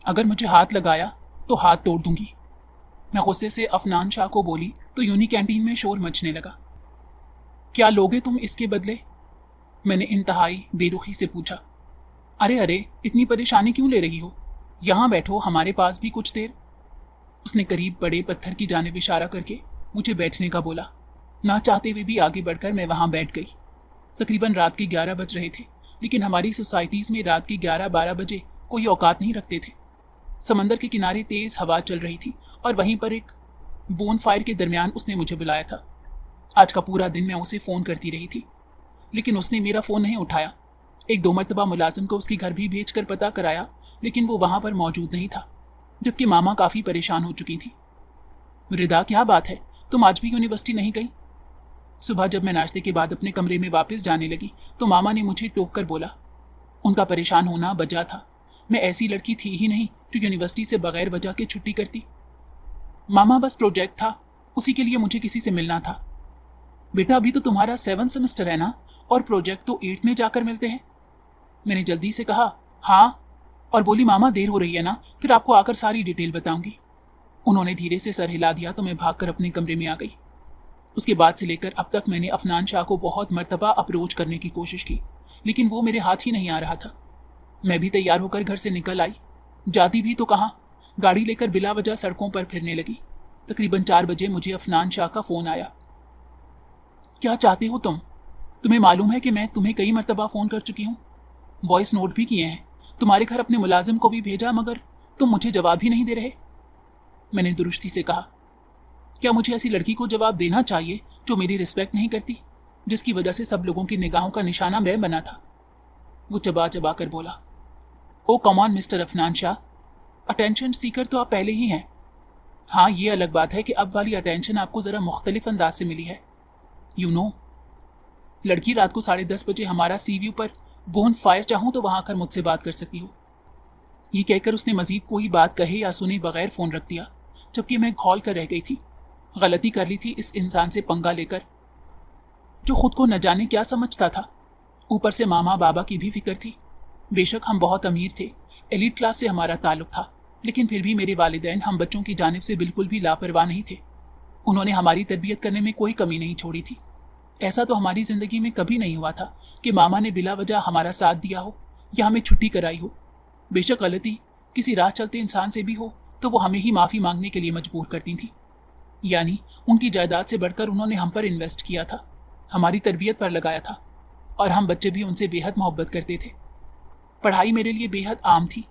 अगर मुझे हाथ लगाया तो हाथ तोड़ दूंगी। मैं गुस्से से अफनान शाह को बोली तो यूनी कैंटीन में शोर मचने लगा। क्या लोगे तुम इसके बदले? मैंने इंतहाई बेरुखी से पूछा। अरे अरे, इतनी परेशानी क्यों ले रही हो? यहाँ बैठो हमारे पास भी कुछ देर। उसने करीब बड़े पत्थर की जानिब इशारा करके मुझे बैठने का बोला। ना चाहते हुए भी आगे बढ़कर मैं वहां बैठ गई। तकरीबन रात के 11 बज रहे थे, लेकिन हमारी सोसाइटीज़ में रात के 11-12 बजे कोई औकात नहीं रखते थे। समंदर के किनारे तेज हवा चल रही थी और वहीं पर एक बोन फायर के दरमियान उसने मुझे बुलाया था। आज का पूरा दिन मैं उसे फ़ोन करती रही थी, लेकिन उसने मेरा फ़ोन नहीं उठाया। एक दो मरतबा मुलाजिम को उसके घर भी भेज कर पता कराया, लेकिन वो वहाँ पर मौजूद नहीं था, जबकि मामा काफ़ी परेशान हो चुकी थी। रिदा, क्या बात है, तुम आज भी यूनिवर्सिटी नहीं गई? सुबह जब मैं नाश्ते के बाद अपने कमरे में वापस जाने लगी तो मामा ने मुझे टोक कर बोला। उनका परेशान होना वजह था। मैं ऐसी लड़की थी ही नहीं जो यूनिवर्सिटी से बगैर वजह के छुट्टी करती। मामा, बस प्रोजेक्ट था, उसी के लिए मुझे किसी से मिलना था। बेटा, अभी तो तुम्हारा 7th सेमेस्टर है ना, और प्रोजेक्ट तो 8th में जाकर मिलते हैं। मैंने जल्दी से कहा हाँ, और बोली मामा देर हो रही है ना, फिर आपको आकर सारी डिटेल बताऊंगी। उन्होंने धीरे से सर हिला दिया तो मैं भागकर अपने कमरे में आ गई। उसके बाद से लेकर अब तक मैंने अफनान शाह को बहुत मर्तबा अप्रोच करने की कोशिश की, लेकिन वो मेरे हाथ ही नहीं आ रहा था। मैं भी तैयार होकर घर से निकल आई। जाती भी तो कहाँ, गाड़ी लेकर बिला वजह सड़कों पर फिरने लगी। तकरीबन 4 बजे मुझे अफनान शाह का फ़ोन आया। क्या चाहते हो तुम? तुम्हें मालूम है कि मैं तुम्हें कई मरतबा फ़ोन कर चुकी हूँ, वॉइस नोट भी किए हैं, तुम्हारे घर अपने मुलाजिम को भी भेजा, मगर तुम मुझे जवाब ही नहीं दे रहे। मैंने दुरुस्ती से कहा, क्या मुझे ऐसी लड़की को जवाब देना चाहिए जो मेरी रिस्पेक्ट नहीं करती, जिसकी वजह से सब लोगों की निगाहों का निशाना मैं बना था? वो चबा चबा कर बोला, oh come on mister Afnan Shah, attention seeker तो आप पहले ही हैं। हाँ, ये अलग बात है कि अब वाली अटेंशन आपको ज़रा मुख्तलिफ अंदाज से मिली है। यू नो, लड़की रात को 10:30 बजे हमारा सी व्यू पर बोन फायर चाहूँ तो वहाँ आकर मुझसे बात कर सकती हो। ये कहकर उसने मजीद कोई बात कहे या सुने बगैर फ़ोन रख दिया, जबकि मैं खौल कर रह गई थी। गलती कर ली थी इस इंसान से पंगा लेकर, जो खुद को न जाने क्या समझता था। ऊपर से मामा बाबा की भी फिक्र थी। बेशक हम बहुत अमीर थे, एलीट क्लास से हमारा ताल्लुक था, लेकिन फिर भी मेरे वालिदैन हम बच्चों की जानिब से बिल्कुल भी लापरवाह नहीं थे। उन्होंने हमारी तरबियत करने में कोई कमी नहीं छोड़ी थी। ऐसा तो हमारी ज़िंदगी में कभी नहीं हुआ था कि मामा ने बिला वजह हमारा साथ दिया हो या हमें छुट्टी कराई हो। बेशक गलती किसी राह चलते इंसान से भी हो तो वो हमें ही माफ़ी मांगने के लिए मजबूर करती थी। यानी उनकी जायदाद से बढ़कर उन्होंने हम पर इन्वेस्ट किया था, हमारी तरबियत पर लगाया था, और हम बच्चे भी उनसे बेहद मोहब्बत करते थे। पढ़ाई मेरे लिए बेहद आम थी,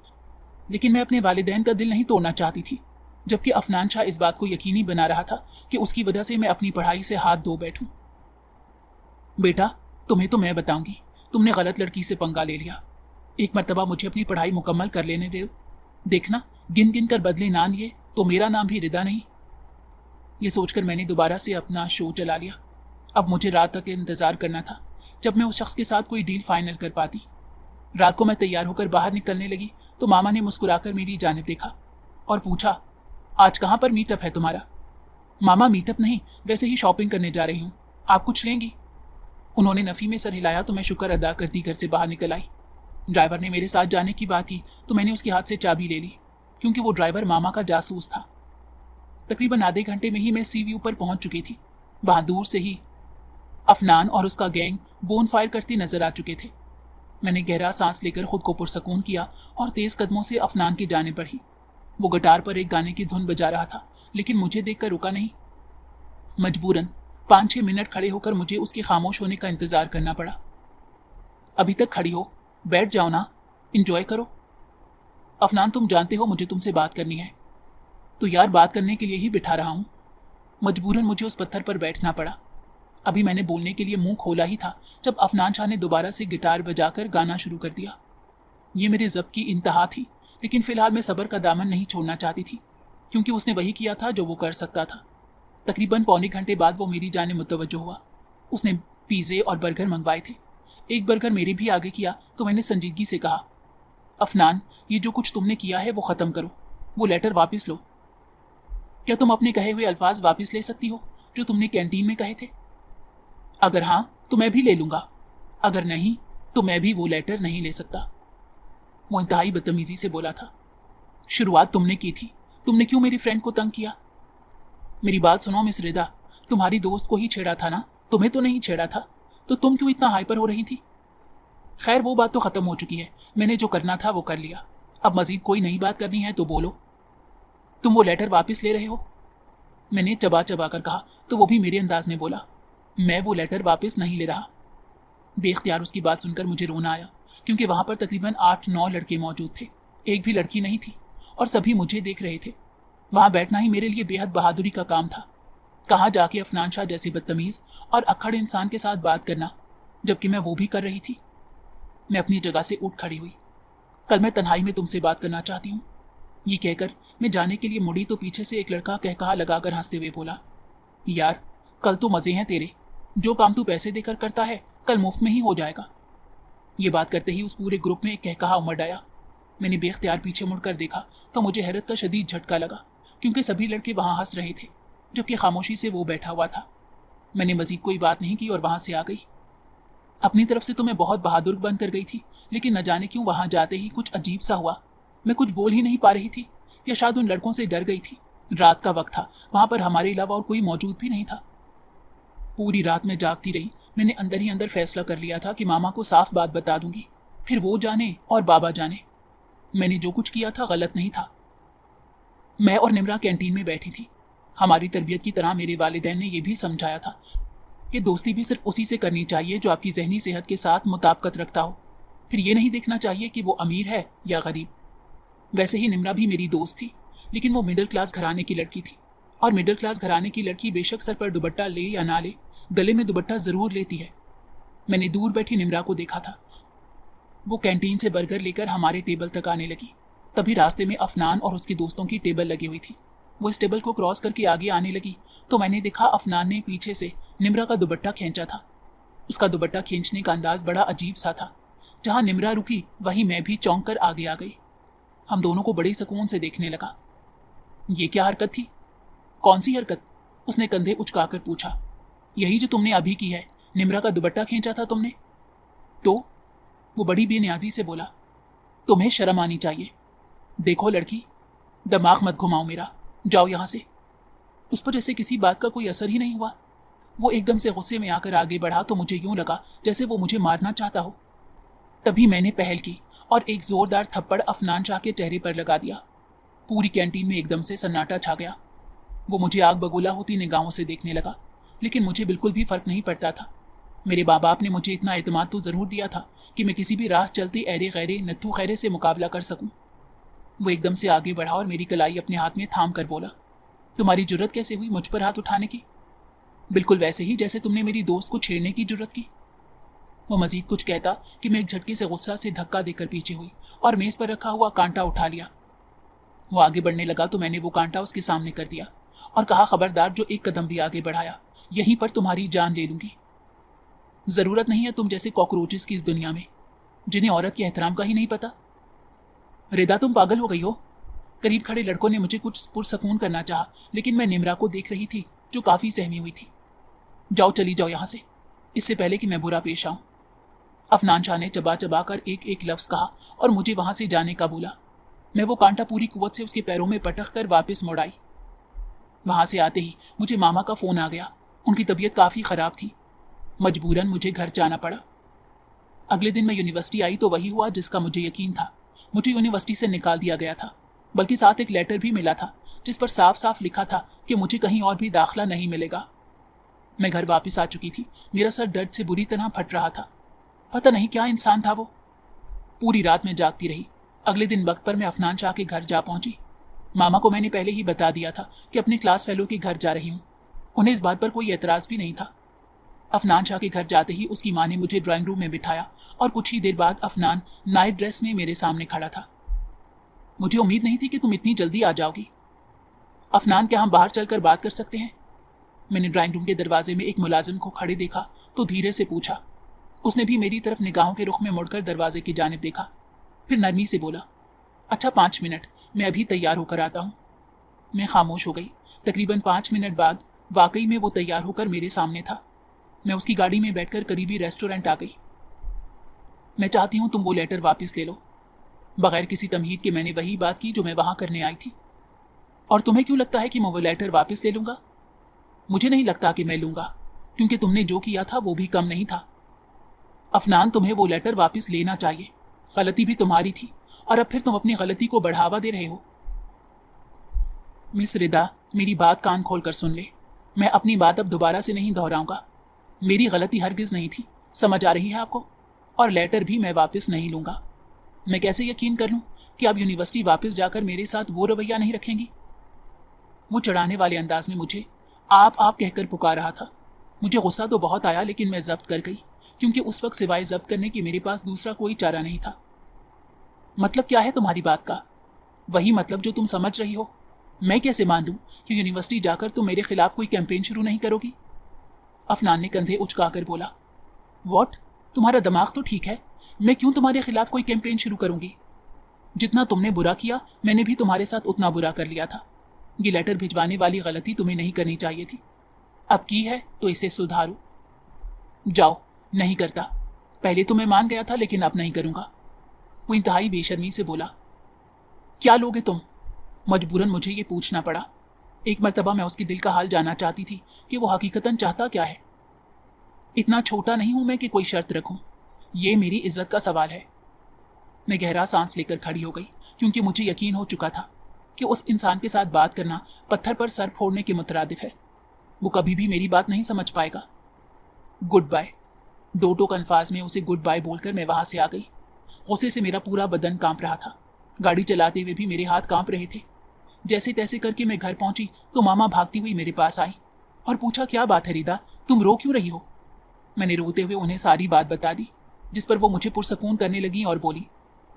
लेकिन मैं अपने वालिदैन का दिल नहीं तोड़ना चाहती थी, जबकि अफनान शाह इस बात को यकीनी बना रहा था कि उसकी वजह से मैं अपनी पढ़ाई से हाथ धो बैठूं। बेटा, तुम्हें तो मैं बताऊंगी, तुमने गलत लड़की से पंगा ले लिया। एक मरतबा मुझे अपनी पढ़ाई मुकम्मल कर लेने दो। देखना, गिन गिन कर बदले ना लिए तो मेरा नाम भी रिदा नहीं। ये सोचकर मैंने दोबारा से अपना शो चला लिया। अब मुझे रात तक इंतज़ार करना था, जब मैं उस शख्स के साथ कोई डील फाइनल कर पाती। रात को मैं तैयार होकर बाहर निकलने लगी तो मामा ने मुस्कुराकर मेरी जानिब देखा और पूछा, आज कहाँ पर मीटअप है तुम्हारा? मामा, मीटअप नहीं, वैसे ही शॉपिंग करने जा रही हूँ, आप कुछ लेंगी? उन्होंने नफ़ी में सर हिलाया तो मैं शुक्र अदा करती घर से बाहर निकल आई। ड्राइवर ने मेरे साथ जाने की बात की तो मैंने उसके हाथ से चाबी ले ली, क्योंकि वो ड्राइवर मामा का जासूस था। तकरीबन आधे घंटे में ही मैं सी व्यू पर पहुंच चुकी थी। वहां दूर से ही अफनान और उसका गैंग बोन फायर करते नजर आ चुके थे। मैंने गहरा सांस लेकर खुद को पुरसकून किया और तेज कदमों से अफनान की जाने बढ़ी। वो गिटार पर एक गाने की धुन बजा रहा था, लेकिन मुझे देखकर रुका नहीं। मजबूरन 5-6 मिनट खड़े होकर मुझे उसके खामोश होने का इंतजार करना पड़ा। अभी तक खड़ी हो, बैठ जाओ ना, इंजॉय करो। अफनान, तुम जानते हो मुझे तुमसे बात करनी है। तो यार, बात करने के लिए ही बिठा रहा हूँ। मजबूरन मुझे उस पत्थर पर बैठना पड़ा। अभी मैंने बोलने के लिए मुंह खोला ही था जब अफनान शाह ने दोबारा से गिटार बजाकर गाना शुरू कर दिया। ये मेरे ज़ब्त की इंतहा थी, लेकिन फ़िलहाल मैं सब्र का दामन नहीं छोड़ना चाहती थी, क्योंकि उसने वही किया था जो वो कर सकता था। तकरीबन पौने घंटे बाद वो मेरी जाने मुतवज्जो हुआ। उसने पिज़्ज़े और बर्गर मंगवाए थे। एक बर्गर मेरे भी आगे किया तो मैंने संजीदगी से कहा, अफनान, ये जो कुछ तुमने किया है वो ख़त्म करो, वो लेटर वापस लो। क्या तुम अपने कहे हुए अल्फाज वापस ले सकती हो जो तुमने कैंटीन में कहे थे? अगर हाँ तो मैं भी ले लूँगा, अगर नहीं तो मैं भी वो लेटर नहीं ले सकता। वो इंतहाई बदतमीज़ी से बोला था। शुरुआत तुमने की थी, तुमने क्यों मेरी फ्रेंड को तंग किया? मेरी बात सुनो मिस रिदा, तुम्हारी दोस्त को ही छेड़ा था ना, तुम्हें तो नहीं छेड़ा था, तो तुम क्यों इतना हाइपर हो रही थी? खैर वो बात तो खत्म हो चुकी है, मैंने जो करना था वो कर लिया। अब मजीद कोई नई बात करनी है तो बोलो। तुम वो लेटर वापस ले रहे हो? मैंने चबा चबा कर कहा, तो वो भी मेरे अंदाज में बोला, मैं वो लेटर वापस नहीं ले रहा। बेख्तियार उसकी बात सुनकर मुझे रोना आया, क्योंकि वहां पर तकरीबन 8-9 लड़के मौजूद थे, एक भी लड़की नहीं थी, और सभी मुझे देख रहे थे। वहां बैठना ही मेरे लिए बेहद बहादुरी का काम था। कहाँ जाके अफनान शाह जैसे बदतमीज और अक्खड़ इंसान के साथ बात करना, जबकि मैं वो भी कर रही थी। मैं अपनी जगह से उठ खड़ी हुई। कल मैं तन्हाई में तुमसे बात करना चाहती हूँ। ये कहकर मैं जाने के लिए मुड़ी तो पीछे से एक लड़का कहकहा लगाकर हंसते हुए बोला, यार कल तो मजे हैं तेरे, जो काम तू पैसे देकर करता है कल मुफ्त में ही हो जाएगा। ये बात करते ही उस पूरे ग्रुप में एक कहकहा उमड़ आया। मैंने बेख्तियार पीछे मुड़कर देखा तो मुझे हैरत का शदीद झटका लगा, क्योंकि सभी लड़के वहां हंस रहे थे, जबकि खामोशी से वो बैठा हुआ था। मैंने मजीद कोई बात नहीं की और वहां से आ गई। अपनी तरफ से तो मैं बहुत बहादुर बनकर गई थी, लेकिन न जाने क्यों वहां जाते ही कुछ अजीब सा हुआ। मैं कुछ बोल ही नहीं पा रही थी, या शायद उन लड़कों से डर गई थी। रात का वक्त था, वहां पर हमारे अलावा और कोई मौजूद भी नहीं था। पूरी रात में जागती रही। मैंने अंदर ही अंदर फैसला कर लिया था कि मामा को साफ बात बता दूंगी, फिर वो जाने और बाबा जाने। मैंने जो कुछ किया था गलत नहीं था। मैं और निमरा कैंटीन में बैठी थी। हमारी तरबियत की तरह मेरे वालिदैन ने यह भी समझाया था कि दोस्ती भी सिर्फ उसी से करनी चाहिए जो आपकी जहनी सेहत के साथ मुताबिकत रखता हो। फिर ये नहीं देखना चाहिए कि वो अमीर है या गरीब। वैसे ही निमरा भी मेरी दोस्त थी, लेकिन वो मिडिल क्लास घराने की लड़की थी, और मिडिल क्लास घराने की लड़की बेशक सर पर दुपट्टा ले या ना ले, गले में दुपट्टा जरूर लेती है। मैंने दूर बैठी निमरा को देखा था। वो कैंटीन से बर्गर लेकर हमारे टेबल तक आने लगी। तभी रास्ते में अफनान और उसके दोस्तों की टेबल लगी हुई थी। वो इस टेबल को क्रॉस करके आगे आने लगी तो मैंने देखा अफनान ने पीछे से निमरा का दुपट्टा खींचा था। उसका दुपट्टा खींचने का अंदाज बड़ा अजीब सा था। जहां निमरा रुकी वहीं मैं भी चौंक कर आगे आ गई। हम दोनों को बड़े सुकून से देखने लगा। ये क्या हरकत थी? कौन सी हरकत? उसने कंधे उचकाकर पूछा। यही जो तुमने अभी की है, निमरा का दुपट्टा खींचा था तुमने। तो वो बड़ी बेनियाजी से बोला, तुम्हें शर्म आनी चाहिए। देखो लड़की, दिमाग मत घुमाओ मेरा, जाओ यहां से। उस पर जैसे किसी बात का कोई असर ही नहीं हुआ। वो एकदम से गुस्से में आकर आगे बढ़ा तो मुझे यूं लगा जैसे वो मुझे मारना चाहता हो। तभी मैंने पहल की और एक जोरदार थप्पड़ अफनान शाह के चेहरे पर लगा दिया। पूरी कैंटीन में एकदम से सन्नाटा छा गया। वो मुझे आग बगोला होती निगाहों से देखने लगा, लेकिन मुझे बिल्कुल भी फर्क नहीं पड़ता था। मेरे माँ बाप ने मुझे इतना एतमाद तो जरूर दिया था कि मैं किसी भी राह चलती ऐरे गैरे नत्थू खैरे से मुकाबला कर सकूं। वो एकदम से आगे बढ़ा और मेरी कलाई अपने हाथ में थाम कर बोला, तुम्हारी जुर्रत कैसे हुई मुझ पर हाथ उठाने की? बिल्कुल वैसे ही जैसे तुमने मेरी दोस्त को छेड़ने की जुर्रत की। वो मजीद कुछ कहता कि मैं एक झटके से गुस्सा से धक्का देकर पीछे हुई और मेज पर रखा हुआ कांटा उठा लिया। वो आगे बढ़ने लगा तो मैंने वो कांटा उसके सामने कर दिया और कहा, खबरदार जो एक कदम भी आगे बढ़ाया, यहीं पर तुम्हारी जान ले लूंगी। जरूरत नहीं है तुम जैसे कॉकरोचेस की इस दुनिया में, जिन्हें औरत के एहतराम का ही नहीं पता। रिदा तुम पागल हो गई हो? करीब खड़े लड़कों ने मुझे कुछ पुरसकून करना चाहा, लेकिन मैं निमरा को देख रही थी जो काफी सहमी हुई थी। जाओ, चली जाओ यहां से, इससे पहले कि मैं बुरा पेश आऊं। अफनान शाह ने चबा चबा कर एक एक लफ्ज कहा और मुझे वहां से जाने का बोला। मैं वो कांटा पूरी कुव्वत से उसके पैरों में पटक कर वापस मुड़ आई। वहां से आते ही मुझे मामा का फोन आ गया। उनकी तबीयत काफी खराब थी। मजबूरन मुझे घर जाना पड़ा। अगले दिन मैं यूनिवर्सिटी आई तो वही हुआ जिसका मुझे यकीन था। मुझे यूनिवर्सिटी से निकाल दिया गया था, बल्कि साथ एक लेटर भी मिला था जिस पर साफ साफ लिखा था कि मुझे कहीं और भी दाखिला नहीं मिलेगा। मैं घर वापस आ चुकी थी। मेरा सर दर्द से बुरी तरह फट रहा था। पता नहीं क्या इंसान था वो। पूरी रात में जागती रही। अगले दिन वक्त पर मैं अफनान शाह के घर जा पहुंची। मामा को मैंने पहले ही बता दिया था कि अपने क्लास फेलो के घर जा रही हूँ। उन्हें इस बात पर कोई एतराज भी नहीं था। अफनान शाह के घर जाते ही उसकी माँ ने मुझे ड्राइंग रूम में बिठाया और कुछ ही देर बाद अफनान नाइट ड्रेस में मेरे सामने खड़ा था। मुझे उम्मीद नहीं थी कि तुम इतनी जल्दी आ जाओगी। अफनान, क्या हम बाहर चलकर बात कर सकते हैं? मैंने ड्राइंग रूम के दरवाजे में एक मुलाजिम को खड़े देखा तो धीरे से पूछा। उसने भी मेरी तरफ निगाहों के रुख में मुड़कर दरवाजे की जानिब देखा, फिर नरमी से बोला, अच्छा 5 मिनट, मैं अभी तैयार होकर आता हूँ। मैं खामोश हो गई। तकरीबन 5 मिनट बाद वाकई में वो तैयार होकर मेरे सामने था। मैं उसकी गाड़ी में बैठकर करीबी रेस्टोरेंट आ गई। मैं चाहती हूँ तुम वो लेटर वापस ले लो। बगैर किसी तमहीद के मैंने वही बात की जो मैं वहां करने आई थी। और तुम्हें क्यों लगता है कि मैं वो लेटर वापस ले लूंगा? मुझे नहीं लगता कि मैं लूंगा, क्योंकि तुमने जो किया था वो भी कम नहीं था। अफनान, तुम्हें वो लेटर वापस लेना चाहिए। गलती भी तुम्हारी थी और अब फिर तुम अपनी गलती को बढ़ावा दे रहे हो। मिस रिदा, मेरी बात कान खोल कर सुन ले। मैं अपनी बात अब दोबारा से नहीं दोहराऊंगा। मेरी गलती हरगिज नहीं थी, समझ आ रही है आपको? और लेटर भी मैं वापस नहीं लूंगा। मैं कैसे यकीन कर लूं कि आप यूनिवर्सिटी वापस जाकर मेरे साथ वो रवैया नहीं रखेंगी? वो चढ़ाने वाले अंदाज में मुझे आप कहकर पुकार रहा था। मुझे गुस्सा तो बहुत आया, लेकिन मैं जब्त कर गई, क्योंकि उस वक्त सिवाय जब्त करने की मेरे पास दूसरा कोई चारा नहीं था। मतलब क्या है तुम्हारी बात का? वही मतलब जो तुम समझ रही हो। मैं कैसे मान लूं कि यूनिवर्सिटी जाकर तुम मेरे खिलाफ कोई कैंपेन शुरू नहीं करोगी? अफनान ने कंधे उचकाकर बोला। वॉट? तुम्हारा दिमाग तो ठीक है। मैं क्यों तुम्हारे खिलाफ कोई कैंपेन शुरू करूंगी? जितना तुमने बुरा किया मैंने भी तुम्हारे साथ उतना बुरा कर लिया था। ये लेटर भिजवाने वाली गलती तुम्हें नहीं करनी चाहिए थी। अब की है तो इसे सुधारो। जाओ। नहीं करता। पहले तो मैं मान गया था, लेकिन अब नहीं करूंगा। वो इंतहाई बेशर्मी से बोला। क्या लोगे तुम? मजबूरन मुझे ये पूछना पड़ा। एक मर्तबा मैं उसके दिल का हाल जानना चाहती थी कि वो हकीकतन चाहता क्या है। इतना छोटा नहीं हूं मैं कि कोई शर्त रखूं। ये मेरी इज्जत का सवाल है। मैं गहरा सांस लेकर खड़ी हो गई, क्योंकि मुझे यकीन हो चुका था कि उस इंसान के साथ बात करना पत्थर पर सर फोड़ने के मुतरादिफ है। वो कभी भी मेरी बात नहीं समझ पाएगा। Goodbye. दो टोक अल्फाज में उसे गुड बाय बोलकर मैं वहां से आ गई। गुस्से से मेरा पूरा बदन कांप रहा था। गाड़ी चलाते हुए भी मेरे हाथ कांप रहे थे। जैसे तैसे करके मैं घर पहुंची तो मामा भागती हुई मेरे पास आई और पूछा, क्या बात है रिदा, तुम रो क्यों रही हो? मैंने रोते हुए उन्हें सारी बात बता दी, जिस पर वो मुझे पुरसकून करने लगी और बोली,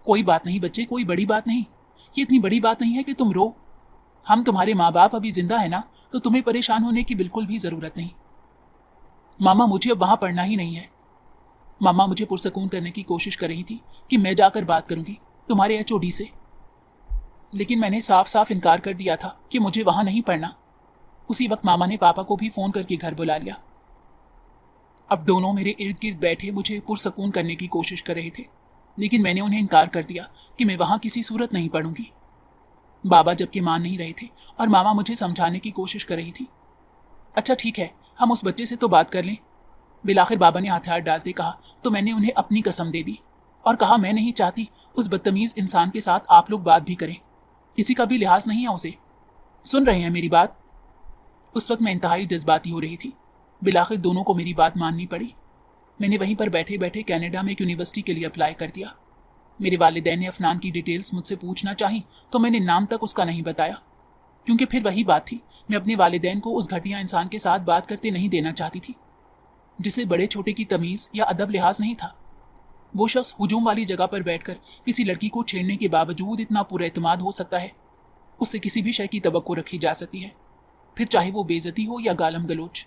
कोई बात नहीं बच्चे, कोई बड़ी बात नहीं। ये इतनी बड़ी बात नहीं है कि तुम रो। हम तुम्हारे माँ बाप अभी जिंदा है ना, तो तुम्हें परेशान होने की बिल्कुल भी जरूरत नहीं। मामा, मुझे अब वहां पढ़ना ही नहीं है। मामा मुझे पुरसकून करने की कोशिश कर रही थी कि मैं जाकर बात करूंगी तुम्हारे एचओडी से, लेकिन मैंने साफ साफ इनकार कर दिया था कि मुझे वहां नहीं पढ़ना। उसी वक्त मामा ने पापा को भी फोन करके घर बुला लिया। अब दोनों मेरे इर्द गिर्द बैठे मुझे पुरसकून करने की कोशिश कर रहे थे, लेकिन मैंने उन्हें इनकार कर दिया कि मैं वहां किसी सूरत नहीं पढ़ूंगी। बाबा जबकि मान नहीं रहे थे और मामा मुझे समझाने की कोशिश कर रही थी। अच्छा ठीक है, हम उस बच्चे से तो बात कर लें। बिलाखिर बाबा ने हथियार डालते कहा तो मैंने उन्हें अपनी कसम दे दी और कहा, मैं नहीं चाहती उस बदतमीज इंसान के साथ आप लोग बात भी करें। किसी का भी लिहाज नहीं है उसे। सुन रहे हैं मेरी बात? उस वक्त मैं इंतहाई जज्बाती हो रही थी। बिलाखिर दोनों को मेरी बात माननी पड़ी। मैंने वहीं पर बैठे बैठे कनाडा में एक यूनिवर्सिटी के लिए अप्लाई कर दिया। मेरे वालिदैन ने अफनान की डिटेल्स मुझसे पूछना चाही तो मैंने नाम तक उसका नहीं बताया, क्योंकि फिर वही बात थी, मैं अपने वालिदैन को उस घटिया इंसान के साथ बात करते नहीं देना चाहती थी, जिसे बड़े छोटे की तमीज़ या अदब लिहाज नहीं था। वो शख्स हुजूम वाली जगह पर बैठकर किसी लड़की को छेड़ने के बावजूद इतना पुरएतमाद हो सकता है, उससे किसी भी शय की तवक्को रखी जा सकती है, फिर चाहे वो बेइज्जती हो या गालम गलोच।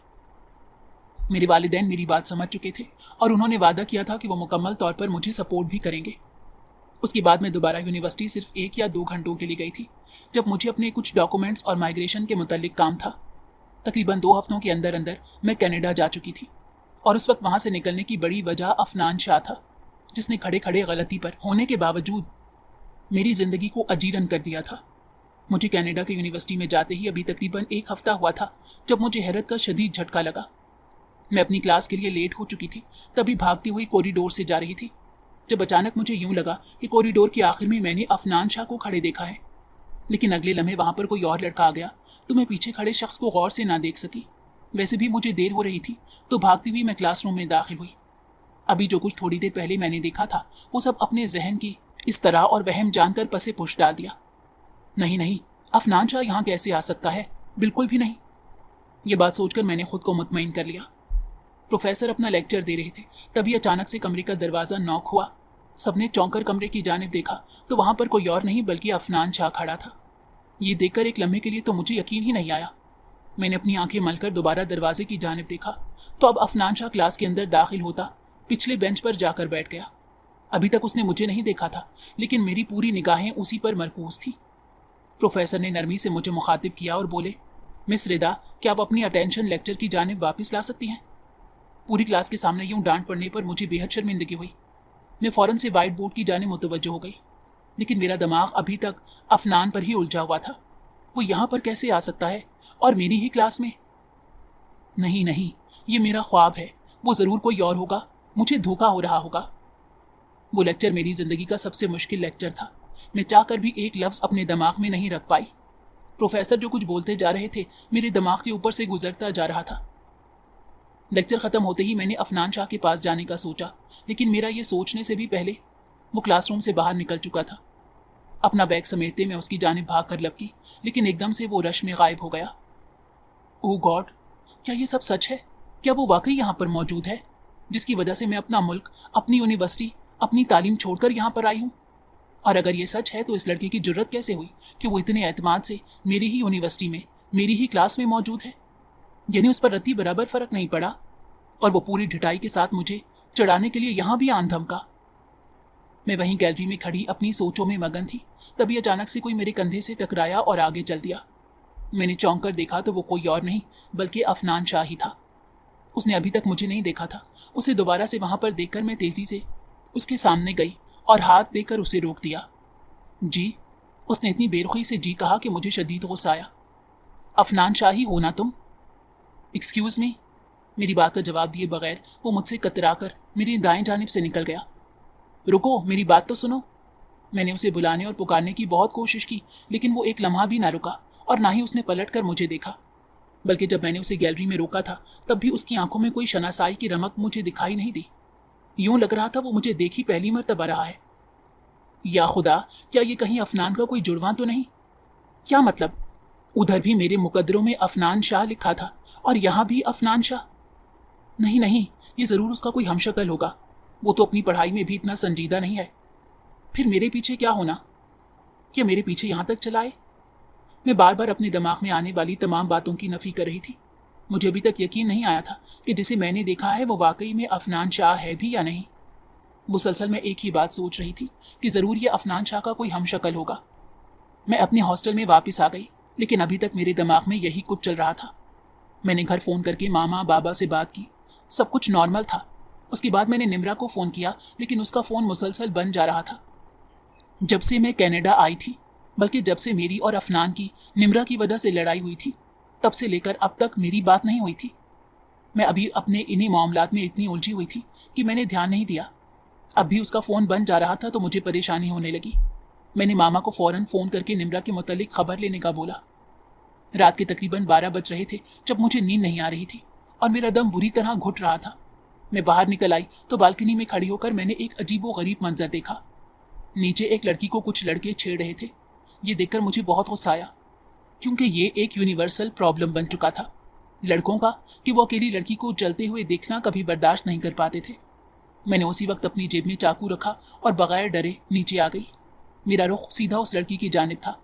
मेरे वालिदैन मेरी बात समझ चुके थे और उन्होंने वादा किया था कि वो मुकम्मल तौर पर मुझे सपोर्ट भी करेंगे। उसके बाद मैं दोबारा यूनिवर्सिटी सिर्फ 1 या 2 घंटों के लिए गई थी, जब मुझे अपने कुछ डॉक्यूमेंट्स और माइग्रेशन के मुतालिक काम था। तकरीबन 2 हफ्तों के अंदर अंदर मैं कनाडा जा चुकी थी और उस वक्त वहाँ से निकलने की बड़ी वजह अफनान शाह था, जिसने खड़े खड़े गलती पर होने के बावजूद मेरी ज़िंदगी को अजीरन कर दिया था। मुझे कनाडा के यूनिवर्सिटी में जाते ही अभी तकरीबन 1 हफ्ता हुआ था जब मुझे हैरत का शदीद झटका लगा। मैं अपनी क्लास के लिए लेट हो चुकी थी, तभी भागती हुई कॉरिडोर से जा रही थी, जब अचानक मुझे यूं लगा कि कॉरिडोर के आखिर में मैंने अफनान शाह को खड़े देखा है। लेकिन अगले लम्हे वहां पर कोई और लड़का आ गया तो मैं पीछे खड़े शख्स को गौर से ना देख सकी। वैसे भी मुझे देर हो रही थी, तो भागती हुई मैं क्लासरूम में दाखिल हुई। अभी जो कुछ थोड़ी देर पहले मैंने देखा था वो सब अपने जहन की इस तरह और वहम जानकर पसे पुश डाल दिया। नहीं नहीं, अफनान शाह यहाँ कैसे आ सकता है? बिल्कुल भी नहीं। ये बात सोचकर मैंने खुद को मुतमईन कर लिया। प्रोफेसर अपना लेक्चर दे रहे थे, तभी अचानक से कमरे का दरवाज़ा नॉक हुआ। सबने चौंकर कमरे की जानिब देखा तो वहां पर कोई और नहीं बल्कि अफनान शाह खड़ा था। ये देखकर एक लम्हे के लिए तो मुझे यकीन ही नहीं आया। मैंने अपनी आंखें मलकर दोबारा दरवाजे की जानिब देखा तो अब अफनान शाह क्लास के अंदर दाखिल होता पिछले बेंच पर जाकर बैठ गया। अभी तक उसने मुझे नहीं देखा था, लेकिन मेरी पूरी निगाहें उसी पर मरकूज थी। प्रोफेसर ने नरमी से मुझे मुखातिब किया और बोले, मिस रिदा, क्या आप अपनी अटेंशन लेक्चर की जानिब वापस ला सकती हैं? पूरी क्लास के सामने यूं डांट पड़ने पर मुझे बेहद शर्मिंदगी हुई। मैं फ़ौरन से वाइट बोर्ड की जानिब मुतवज्जो हो गई। लेकिन मेरा दिमाग अभी तक अफनान पर ही उलझा हुआ था। वो यहाँ पर कैसे आ सकता है और मेरी ही क्लास में? नहीं नहीं, ये मेरा ख्वाब है। वो ज़रूर कोई और होगा, मुझे धोखा हो रहा होगा। वो लेक्चर मेरी ज़िंदगी का सबसे मुश्किल लेक्चर था। मैं चाहकर भी एक लफ्ज़ अपने दिमाग में नहीं रख पाई। प्रोफेसर जो कुछ बोलते जा रहे थे मेरे दिमाग के ऊपर से गुजरता जा रहा था। लेक्चर ख़त्म होते ही मैंने अफनान शाह के पास जाने का सोचा, लेकिन मेरा ये सोचने से भी पहले वो क्लासरूम से बाहर निकल चुका था। अपना बैग समेटते मैं उसकी जानिब भाग कर लपकी, लेकिन एकदम से वो रश में गायब हो गया। ओह गॉड, क्या ये सब सच है? क्या वो वाकई यहाँ पर मौजूद है, जिसकी वजह से मैं अपना मुल्क, अपनी यूनिवर्सिटी, अपनी तालीम छोड़कर यहाँ पर आई हूँ? और अगर ये सच है तो इस लड़के की जुर्रत कैसे हुई कि वो इतने एतमाद से मेरी ही यूनिवर्सिटी में, मेरी ही क्लास में मौजूद है? यानी उस पर रत्ती बराबर फ़र्क नहीं पड़ा और वो पूरी ढिठाई के साथ मुझे चढ़ाने के लिए यहाँ भी आन धमका। मैं वहीं गैलरी में खड़ी अपनी सोचों में मगन थी, तभी अचानक से कोई मेरे कंधे से टकराया और आगे चल दिया। मैंने चौंक कर देखा तो वो कोई और नहीं बल्कि अफनान शाह ही था। उसने अभी तक मुझे नहीं देखा था। उसे दोबारा से वहाँ पर देखकर मैं तेज़ी से उसके सामने गई और हाथ देकर उसे रोक दिया। जी, उसने इतनी बेरुखी से जी कहा कि मुझे शदीद गुस्सा आया। अफनान शाह ही हो ना तुम? Excuse me. मेरी बात का जवाब दिए बगैर वो मुझसे कतराकर मेरी दाएं जानिब से निकल गया। रुको, मेरी बात तो सुनो। मैंने उसे बुलाने और पुकारने की बहुत कोशिश की, लेकिन वो एक लम्हा भी ना रुका और ना ही उसने पलट कर मुझे देखा। बल्कि जब मैंने उसे गैलरी में रोका था तब भी उसकी आंखों में कोई शनासाई की रमक मुझे दिखाई नहीं दी। यूं लग रहा था वो मुझे देखी पहली मर्तबा रहा है। या खुदा, क्या ये कहीं अफनान का कोई जुड़वां तो नहीं? क्या मतलब? उधर भी मेरे मुकद्दरों में अफनान शाह लिखा था और यहाँ भी अफनान शाह। नहीं नहीं, ये ज़रूर उसका कोई हमशक्ल होगा। वो तो अपनी पढ़ाई में भी इतना संजीदा नहीं है। फिर मेरे पीछे क्या होना? क्या मेरे पीछे यहाँ तक चलाए? मैं बार बार अपने दिमाग में आने वाली तमाम बातों की नफ़ी कर रही थी। मुझे अभी तक यकीन नहीं आया था कि जिसे मैंने देखा है वो वाकई में अफनान शाह है भी या नहीं। मुसलसल मैं एक ही बात सोच रही थी कि ज़रूर ये अफनान शाह का कोई हमशक्ल होगा। मैं अपने हॉस्टल में वापस आ गई, लेकिन अभी तक मेरे दिमाग में यही कुछ चल रहा था। मैंने घर फ़ोन करके मामा बाबा से बात की, सब कुछ नॉर्मल था। उसके बाद मैंने निम्रा को फ़ोन किया, लेकिन उसका फ़ोन मुसलसल बंद जा रहा था। जब से मैं कनाडा आई थी, बल्कि जब से मेरी और अफनान की निम्रा की वजह से लड़ाई हुई थी, तब से लेकर अब तक मेरी बात नहीं हुई थी। मैं अभी अपने इन्हीं मामलात में इतनी उलझी हुई थी कि मैंने ध्यान नहीं दिया। अब भी उसका फ़ोन बंद जा रहा था तो मुझे परेशानी होने लगी। मैंने मामा को फ़ौरन फ़ोन करके निम्रा के मुतालिक खबर लेने का बोला। रात के तकरीबन 12 बज रहे थे जब मुझे नींद नहीं आ रही थी और मेरा दम बुरी तरह घुट रहा था। मैं बाहर निकल आई तो बालकनी में खड़ी होकर मैंने एक अजीबो गरीब मंजर देखा। नीचे एक लड़की को कुछ लड़के छेड़ रहे थे। ये देखकर मुझे बहुत गुस्सा आया, क्योंकि ये एक यूनिवर्सल प्रॉब्लम बन चुका था लड़कों का कि वो अकेली लड़की को जलते हुए देखना कभी बर्दाश्त नहीं कर पाते थे। मैंने उसी वक्त अपनी जेब में चाकू रखा और बगैर डरे नीचे आ गई। मेरा रुख सीधा उस लड़की की जानिब था,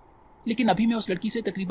लेकिन अभी मैं उस लड़की से तकरीबन